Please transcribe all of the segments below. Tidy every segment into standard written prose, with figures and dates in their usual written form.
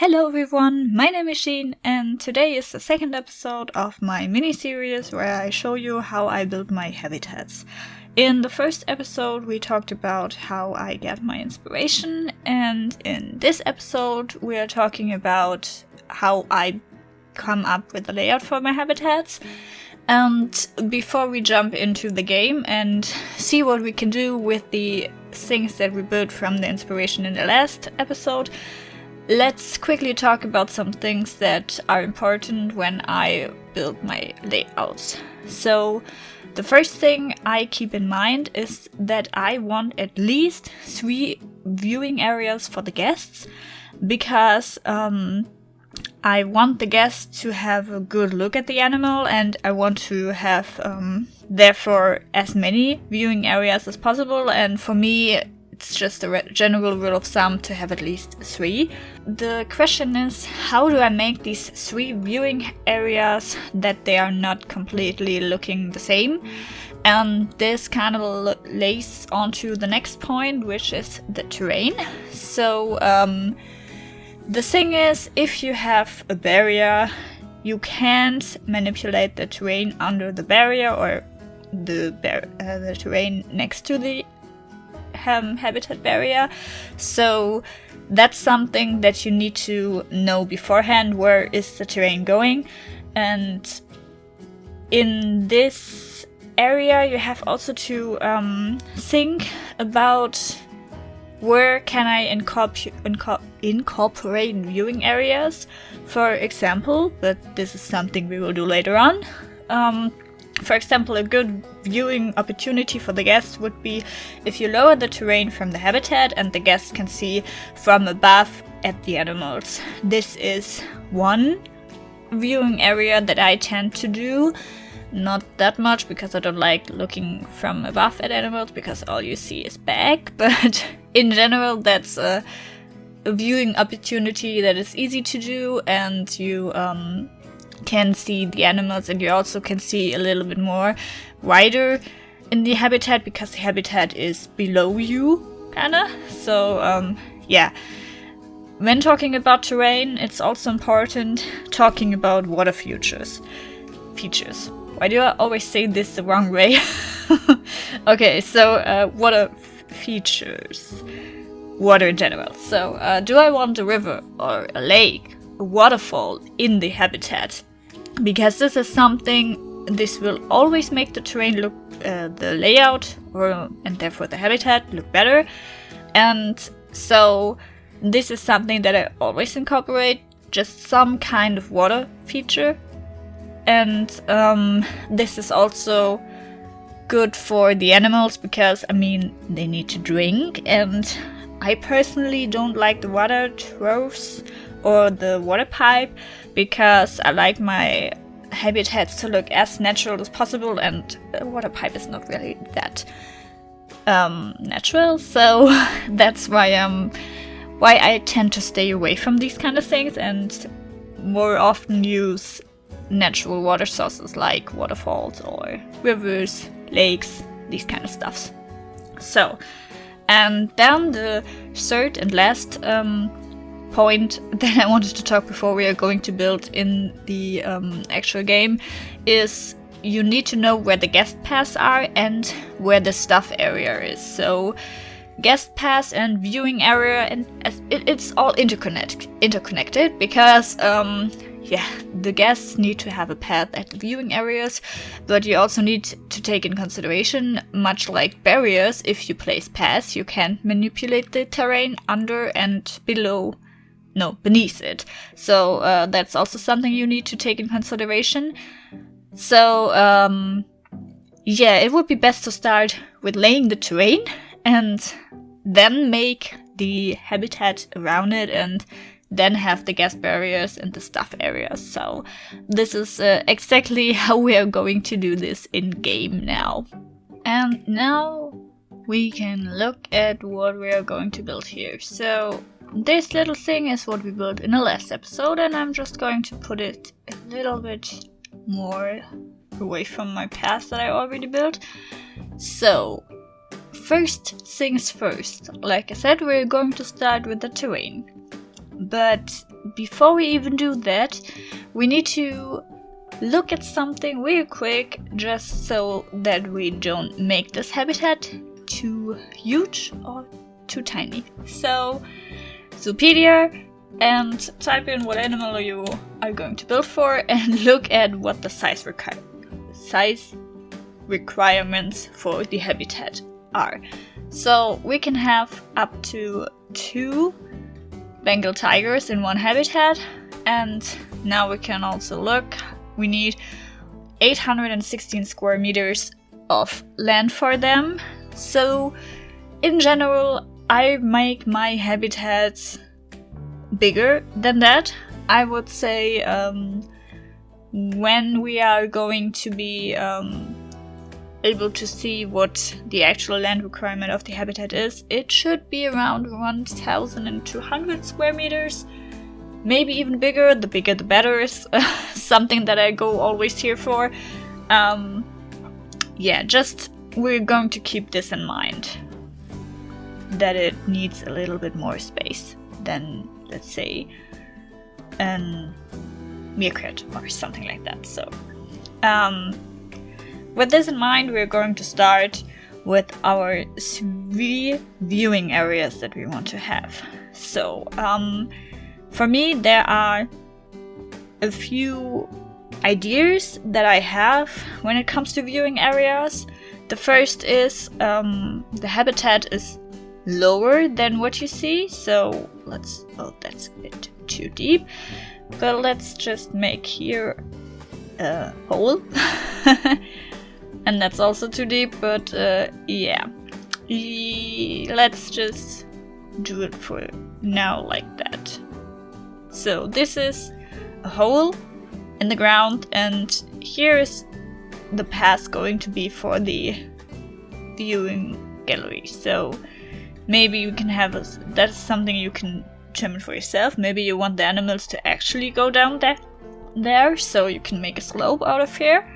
Hello everyone, my name is Sheen, and today is the second episode of my mini-series where I show you how I build my habitats. In the first episode we talked about how I get my inspiration, and in this episode we are talking about how I come up with the layout for my habitats. And before we jump into the game and see what we can do with the things that we built from the inspiration in the last episode, let's quickly talk about some things that are important when I build my layouts. So the first thing I keep in mind is that I want at least 3 viewing areas for the guests, because I want the guests to have a good look at the animal, and I want to have therefore as many viewing areas as possible, and for me it's just a general rule of thumb to have at least 3. The question is, how do I make these 3 viewing areas that they are not completely looking the same? And this kind of lays onto the next point, which is the terrain. So the thing is, if you have a barrier, you can't manipulate the terrain under the barrier or the terrain next to the habitat barrier. So that's something that you need to know beforehand. Where is the terrain going? And in this area you have also to think about where can I incorporate viewing areas, for example, but this is something we will do later on. For example, a good viewing opportunity for the guests would be if you lower the terrain from the habitat and the guests can see from above at the animals. This is one viewing area that I tend to do. Not that much, because I don't like looking from above at animals, because all you see is back, but in general that's a viewing opportunity that is easy to do, and you can see the animals, and you also can see a little bit more wider in the habitat, because the habitat is below you, kinda. So yeah. When talking about terrain, it's also important talking about water features. Why do I always say this the wrong way? Okay, so water features. Water in general. So do I want a river or a lake, a waterfall in the habitat? Because this is something, this will always make the terrain look, the layout, and therefore the habitat, look better. And so this is something that I always incorporate, just some kind of water feature. And this is also good for the animals, because I mean they need to drink, and I personally don't like the water troughs or the water pipe, because I like my habitats to look as natural as possible, and the water pipe is not really that natural. So that's why I tend to stay away from these kind of things and more often use natural water sources like waterfalls or rivers, lakes, these kind of stuffs. So, and then the third and last point that I wanted to talk before we are going to build in the actual game is you need to know where the guest paths are and where the stuff area is. So guest pass and viewing area, and it's all interconnected, because yeah, the guests need to have a path at the viewing areas, but you also need to take in consideration, much like barriers, if you place paths, you can't manipulate the terrain under and beneath it. So that's also something you need to take in consideration. So yeah, it would be best to start with laying the terrain and then make the habitat around it, and then have the guest barriers and the stuff areas. So this is exactly how we are going to do this in game now. And now we can look at what we are going to build here. So this little thing is what we built in the last episode, and I'm just going to put it a little bit more away from my path that I already built. So first things first, like I said, we're going to start with the terrain. But before we even do that, we need to look at something real quick, just so that we don't make this habitat too huge or too tiny. So, Zoopedia, and type in what animal you are going to build for, and look at what the size requirements for the habitat are. So we can have up to 2 Bengal tigers in one habitat, and now we can also look, we need 816 square meters of land for them. So in general, I make my habitats bigger than that. I would say when we are going to be able to see what the actual land requirement of the habitat is, it should be around 1,200 square meters, maybe even bigger. The bigger the better is something that I go always here for. Yeah, just we're going to keep this in mind, that it needs a little bit more space than, let's say, an meerkat or something like that. So with this in mind, we're going to start with our 3 viewing areas that we want to have. So for me, there are a few ideas that I have when it comes to viewing areas. The first is the habitat is lower than what you see, so that's a bit too deep, but let's just make here a hole. And that's also too deep, but yeah, let's just do it for now like that. So this is a hole in the ground, and here is the path going to be for the viewing gallery. So maybe you can have that's something you can determine for yourself. Maybe you want the animals to actually go down there, so you can make a slope out of here.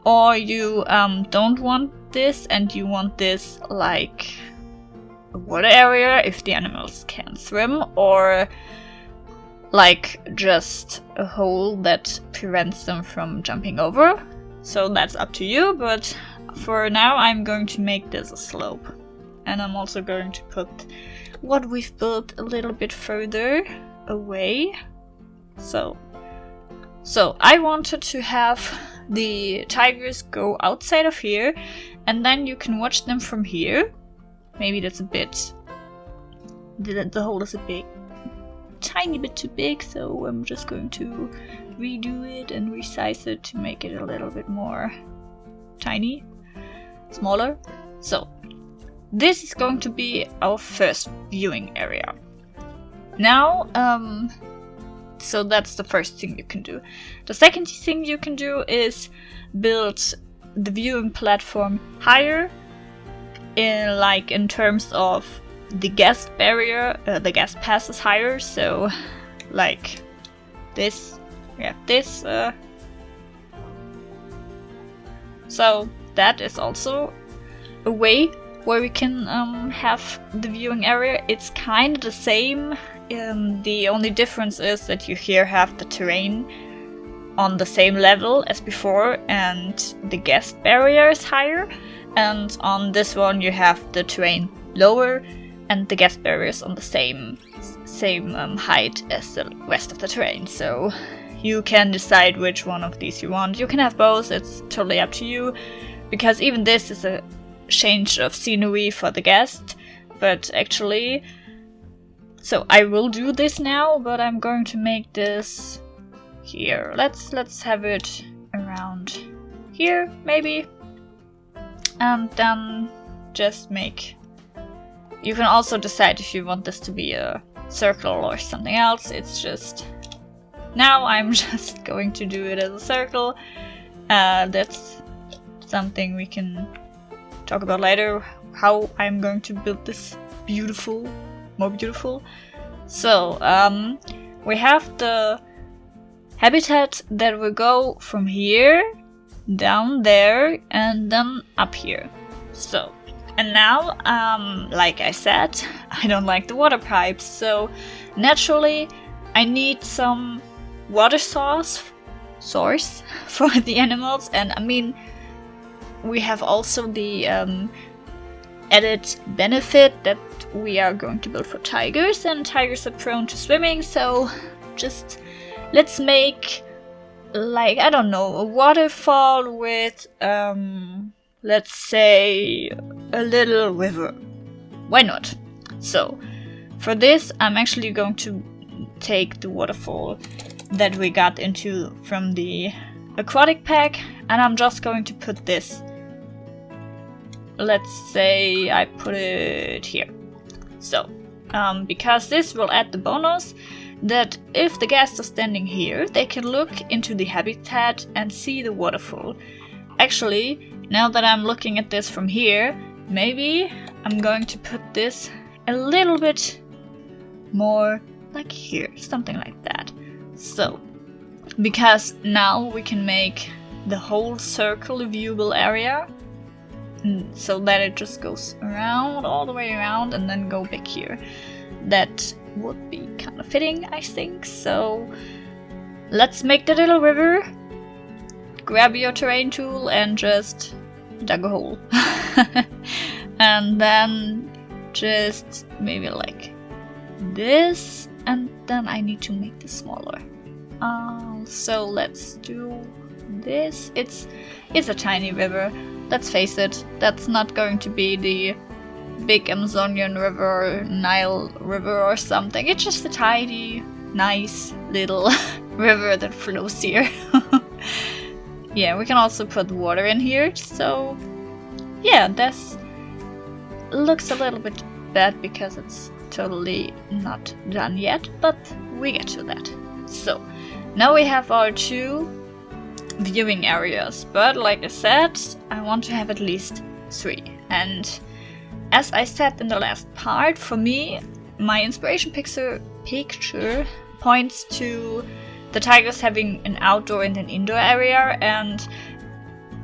Or you don't want this, and you want this like a water area if the animals can't swim, or like just a hole that prevents them from jumping over. So that's up to you, but for now I'm going to make this a slope. And I'm also going to put what we've built a little bit further away. So I wanted to have the tigers go outside of here, and then you can watch them from here. Maybe that's a bit... the hole is a tiny bit too big, so I'm just going to redo it and resize it to make it a little bit more smaller. So this is going to be our first viewing area. Now, so that's the first thing you can do. The second thing you can do is build the viewing platform higher, in terms of the guest barrier, the guest pass is higher. So like this, we have this. So that is also a way where we can have the viewing area. It's kind of the same. The only difference is that you here have the terrain on the same level as before, and the guest barrier is higher. And on this one you have the terrain lower, and the guest barrier is on the same height as the rest of the terrain. So you can decide which one of these you want. You can have both, it's totally up to you, because even this is a change of scenery for the guest. But actually, so I will do this now, but I'm going to make this here. Let's have it around here, maybe. And then just make... You can also decide if you want this to be a circle or something else. It's just... Now I'm just going to do it as a circle. That's something we can talk about later, how I'm going to build this more beautiful. So we have the habitat that will go from here down there and then up here. So, and now like I said, I don't like the water pipes, so naturally I need some water source for the animals, and I mean, we have also the added benefit that we are going to build for tigers, and tigers are prone to swimming, so just let's make, like, I don't know, a waterfall with, let's say, a little river. Why not? So, for this, I'm actually going to take the waterfall that we got into from the aquatic pack, and I'm just going to put this, let's say I put it here. So, because this will add the bonus that if the guests are standing here, they can look into the habitat and see the waterfall. Actually, now that I'm looking at this from here, maybe I'm going to put this a little bit more like here, something like that. So, because now we can make the whole circle a viewable area, so that it just goes around, all the way around, and then go back here. That would be kind of fitting, I think. So let's make the little river. Grab your terrain tool and just dug a hole. And then just maybe like this, and then I need to make this smaller. So let's do this. It's a tiny river. Let's face it, that's not going to be the big Amazonian river, Nile river or something. It's just a tiny, nice little river that flows here. Yeah, we can also put water in here, so yeah, this looks a little bit bad because it's totally not done yet, but we get to that. So, now we have our 2 viewing areas, but like I said, I want to have at least 3. And as I said in the last part, for me, my inspiration picture points to the tigers having an outdoor and an indoor area, and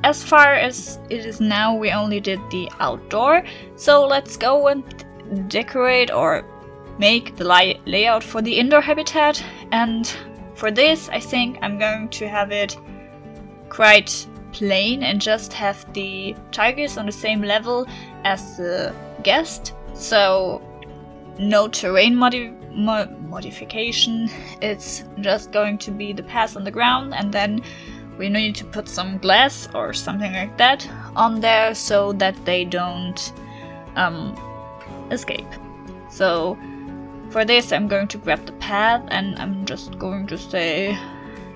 as far as it is now, we only did the outdoor. So let's go and decorate or make the layout for the indoor habitat. And for this, I think I'm going to have it quite plain and just have the tigers on the same level as the guest. So no terrain modification. It's just going to be the path on the ground, and then we need to put some glass or something like that on there so that they don't escape. So for this, I'm going to grab the path, and I'm just going to say,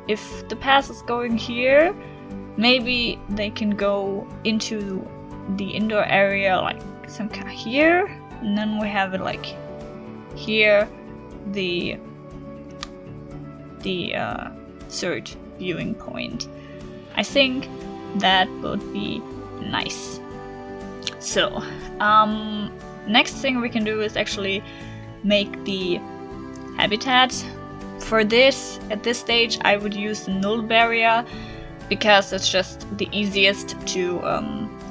if the path is going here, maybe they can go into the indoor area like some kind of here, and then we have it like here, the third viewing point. I think that would be nice. So, next thing we can do is actually make the habitat. For this, at this stage, I would use the null barrier because it's just the easiest to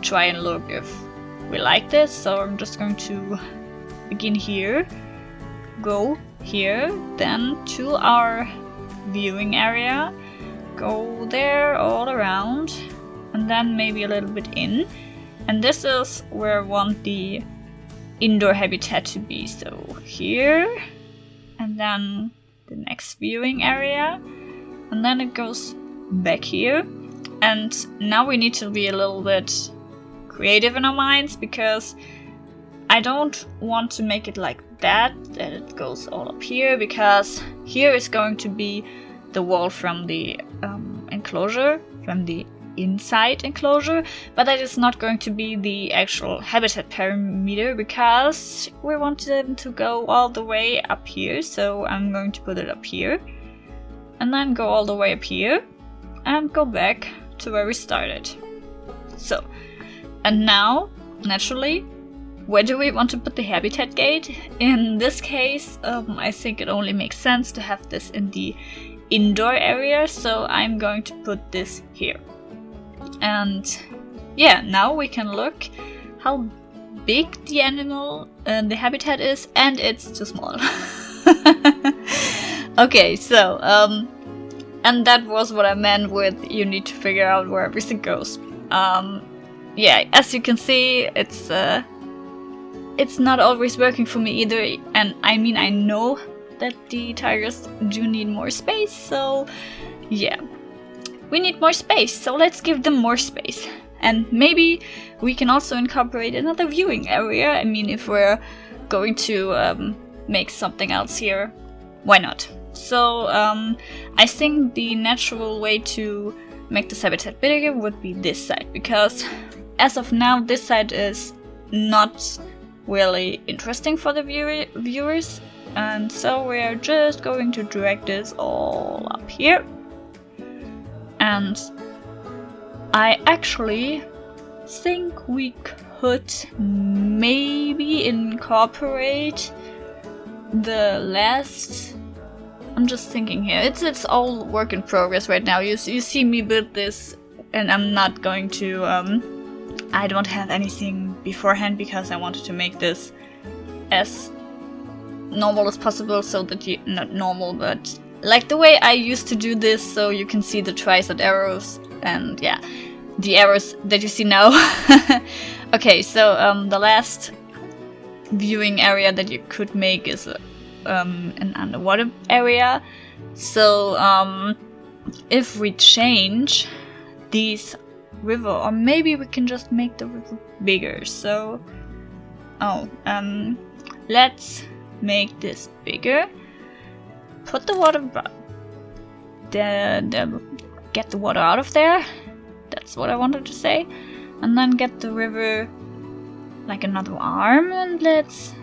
try and look if we like this. So I'm just going to begin here, go here, then to our viewing area, go there all around, and then maybe a little bit in. And this is where I want the indoor habitat to be. So here, and then the next viewing area, and then it goes back here. And now we need to be a little bit creative in our minds, because I don't want to make it like that it goes all up here, because here is going to be the wall from the enclosure, from the inside enclosure, but that is not going to be the actual habitat perimeter, because we want them to go all the way up here. So I'm going to put it up here, and then go all the way up here, and go back to where we started. So, and now, naturally, where do we want to put the habitat gate? In this case, I think it only makes sense to have this in the indoor area, so I'm going to put this here. And yeah, now we can look how big the animal, the habitat is, and it's too small. Okay, so, and that was what I meant with you need to figure out where everything goes. Yeah, as you can see, it's not always working for me either, and I mean, I know that the tigers do need more space, so yeah. We need more space, so let's give them more space. And maybe we can also incorporate another viewing area. I mean, if we're going to make something else here, why not? So I think the natural way to make this habitat bigger would be this side, because as of now this side is not really interesting for the viewers, and so we're just going to drag this all up here. And I actually think we could maybe incorporate the last... I'm just thinking here. It's all work in progress right now. You see me build this, and I'm not going to... I don't have anything beforehand because I wanted to make this as normal as possible, so that you... not normal, but like the way I used to do this, so you can see the tricep arrows, and yeah, the arrows that you see now. Okay, so the last viewing area that you could make is an underwater area. So if we change these river, or maybe we can just make the river bigger. So let's make this bigger. Put the water, get the water out of there. That's what I wanted to say. And then get the river like another arm, and let's...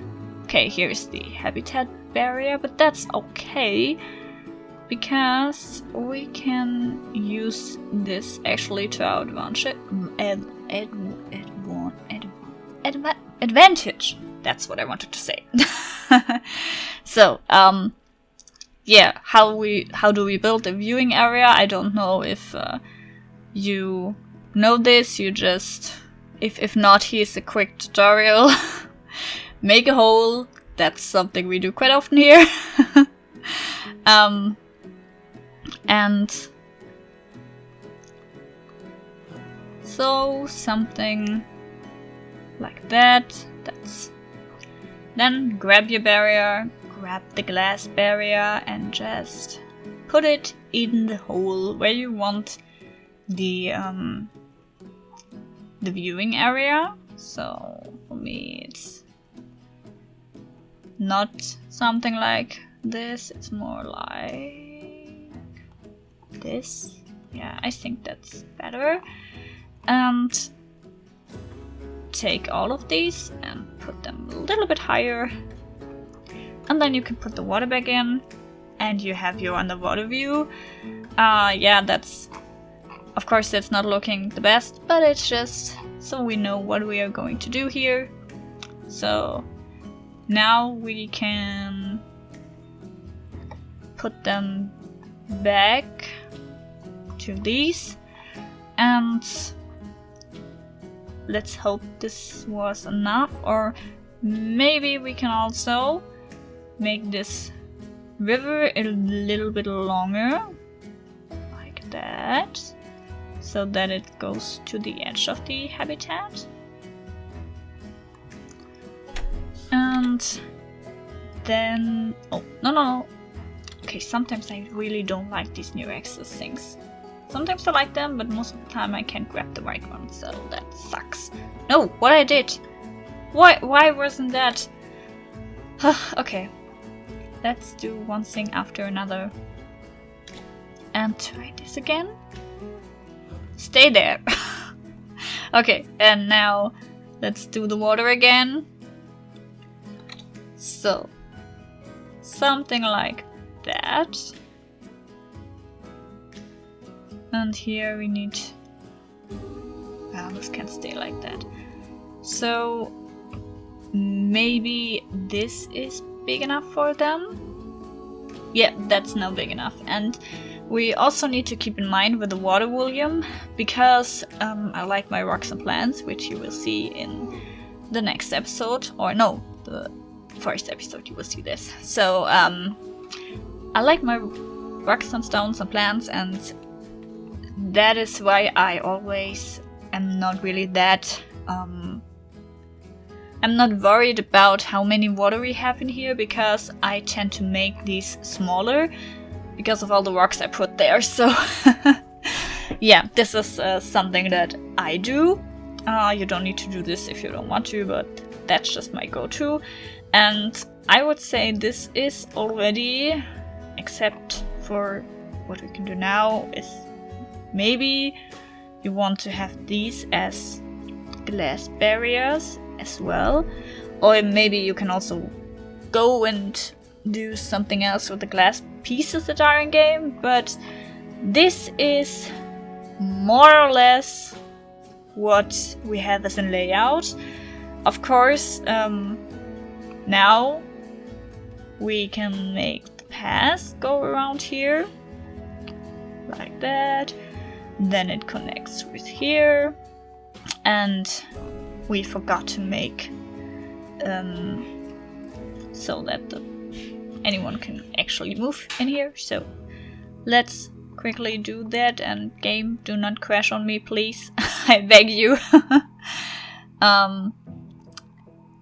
Okay, here's the habitat barrier, but that's okay, because we can use this actually to our advantage. That's what I wanted to say. So, yeah, how do we build a viewing area? I don't know if you know this. You just, if not, here's a quick tutorial. Make a hole. That's something we do quite often here. And so something like that. Then grab your barrier, grab the glass barrier, and just put it in the hole where you want the viewing area. So for me, it's not something like this. It's more like this. Yeah, I think that's better. And take all of these and put them a little bit higher, and then you can put the water back in, and you have your underwater view. Yeah, that's, of course, that's not looking the best, but it's just so we know what we are going to do here. So now we can put them back to these, and let's hope this was enough. Or maybe we can also make this river a little bit longer, like that, so that it goes to the edge of the habitat. And then, oh, no. Okay, sometimes I really don't like these new access things. Sometimes I like them, but most of the time I can't grab the right one, so that sucks. No, what I did! Why wasn't that? Okay, let's do one thing after another. And try this again. Stay there! Okay, and now let's do the water again. So, something like that. And here we need... Well, this can stay like that. So maybe this is big enough for them? Yeah, that's now big enough. And we also need to keep in mind with the water volume, because I like my rocks and plants, which you will see in the next episode. Or no, the first episode you will see this. So I like my rocks and stones and plants, and that is why I always am not really that I'm not worried about how many water we have in here, because I tend to make these smaller because of all the rocks I put there. So yeah, this is something that I do. You don't need to do this if you don't want to, but that's just my go-to. And I would say this is already, except for what we can do now is maybe you want to have these as glass barriers as well, or maybe you can also go and do something else with the glass pieces that are in game, but this is more or less what we have as a layout. Of course, now we can make the path go around here like that, then it connects with here, and we forgot to make so that anyone can actually move in here. So let's quickly do that, and game, do not crash on me, please. I beg you.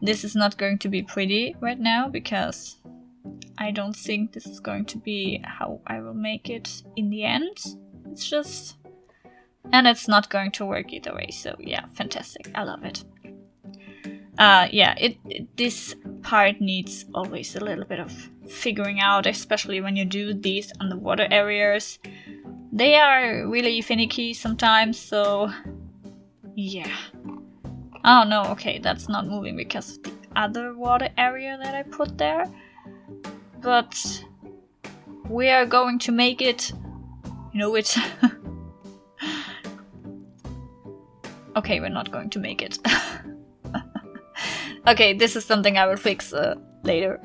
This is not going to be pretty right now, because I don't think this is going to be how I will make it in the end. It's just... and it's not going to work either way, so yeah, fantastic, I love it. Yeah, this part needs always a little bit of figuring out, especially when you do these underwater areas. They are really finicky sometimes, so yeah. Oh no, okay, that's not moving because of the other water area that I put there. But we are going to make it, you know it. Okay, we're not going to make it. Okay, this is something I will fix later.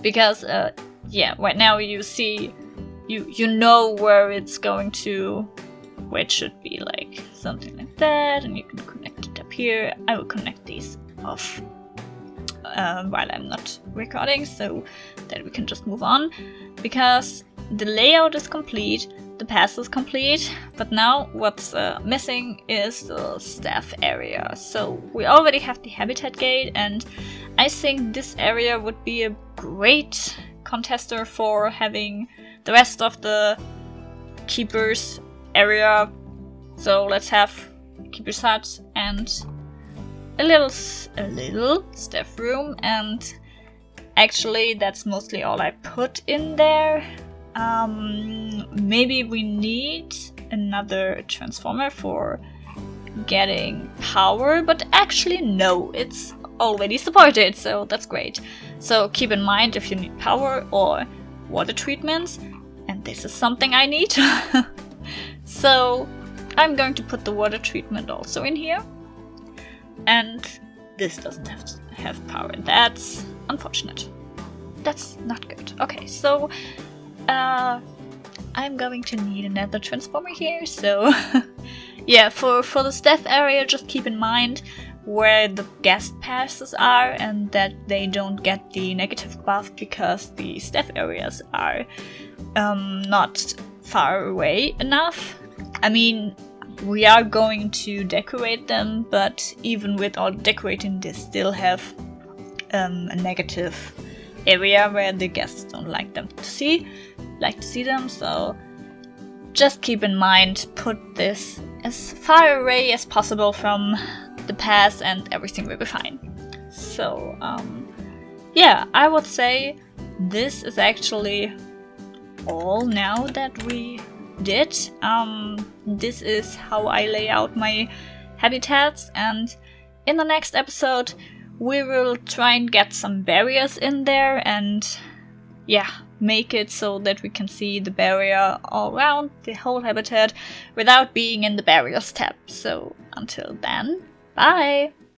Because, yeah, right now you see, you know where it's going to, where it should be, like something like that, and you can connect it up here. I will connect these off while I'm not recording, so that we can just move on. Because the layout is complete, the path is complete, but now what's missing is the staff area. So we already have the habitat gate, and I think this area would be a great contester for having the rest of the keepers area. So let's have keeper's hut and a little staff room, and actually that's mostly all I put in there. Maybe we need another transformer for getting power, but actually no, it's already supported, so that's great. So keep in mind if you need power or water treatments, and this is something I need. So I'm going to put the water treatment also in here, and this doesn't have power. That's unfortunate. That's not good. Okay, so I'm going to need another transformer here, so yeah, for the staff area, just keep in mind where the guest passes are and that they don't get the negative buff because the staff areas are not far away enough. I mean, we are going to decorate them, but even with all decorating, they still have a negative area where the guests don't like to see them, so just keep in mind, put this as far away as possible from the path and everything will be fine. So yeah, I would say this is actually all now that we did. This is how I lay out my habitats, and in the next episode we will try and get some barriers in there and yeah, make it so that we can see the barrier all around the whole habitat without being in the barriers tab. So until then, bye!